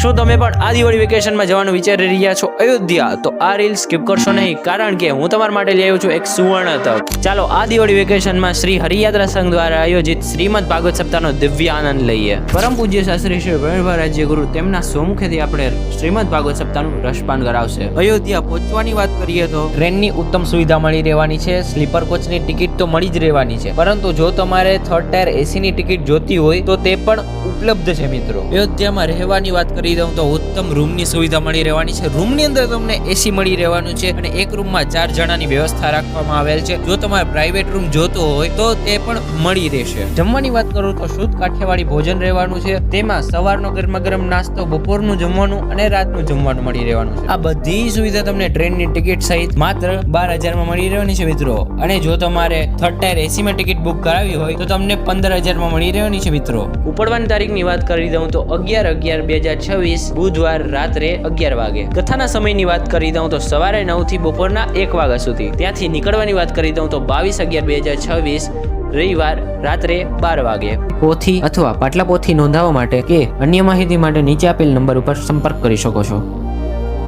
શું તમે પણ આ દિવાળી વેકેશનમાં જવાનું વિચારી રહ્યા છો અયોધ્યા? તો આ રીલ સ્કીપ કરશો નહીં, કારણ કે હું તમારા માટે લઈ આવ્યો છું એક સુવર્ણ તક. ચાલો આ દિવાળી વેકેશનમાં શ્રી હરિયાત્રા સંઘ દ્વારા આયોજિત શ્રીમદ ભાગવત સપ્તાહનો દિવ્ય આનંદ લઈએ. પરમ પૂજ્ય શાસ્ત્રી શ્રી પ્રવીણભાઈ રાજ્યગુરુ તેમના સ્વમુખેથી આપણે શ્રીમદ ભાગવત સપ્તાહનું રસપાન કરાવશે. અયોધ્યા પહોંચવાની વાત કરીએ તો ટ્રેનની ઉત્તમ સુવિધા મળી રહેવાની છે. સ્લીપર કોચની ટિકિટ તો મળી જ રહેવાની છે, પરંતુ જો તમારે થર્ડ ટાયર એસીની ટિકિટ જોતી હોય તો તે પણ ઉપલબ્ધ છે મિત્રો. અયોધ્યામાં રહેવાની વાત કરી દઉં તો ઉત્તમ રૂમની સુવિધા મળી રહેવાની છે. રૂમની અંદર તમને એસી મળી રહેવાનું છે અને એક રૂમમાં 4 જણાની વ્યવસ્થા રાખવામાં આવેલ છે. જો તમારે પ્રાઇવેટ રૂમ જોતો હોય તો તે પણ મળી રહેશે. જમવાની વાત કરું તો શુદ્ધ કાઠિયાવાડી ભોજન રહેવાનું છે. તેમાં સવારનો ગરમા ગરમ નાસ્તો, બપોરનું જમવાનું અને રાતનું જમવાનું મળી રહેવાનું છે. આ બધી સુવિધા તમને ટ્રેનની ટિકિટ સહિત માત્ર 12,000 માં મળી રહેવાની છે મિત્રો. અને જો તમારે થર્ડ ટાયર એસી માં ટિકિટ બુક કરાવી હોય તો તમને 15,000 માં મળી રહેવાની છે મિત્રો. ઉપડવાની તારીખની વાત કરી દઉં તો 11/11/2026 બુધવાર રાત્રે 11 વાગે. કથાના સમયની વાત કરી દઉં તો સવારે 9 થી બપોરના 1 વાગ્યા સુધી. ત્યાંથી નીકળવાની વાત કરી દઉં તો 22/11/2026 રવિવાર રાત્રે 12 વાગે. પોથી અથવા પાટલા પોથી નોંધાવવા માટે કે અન્ય માહિતી માટે નીચે આપેલ નંબર ઉપર સંપર્ક કરી શકો છો.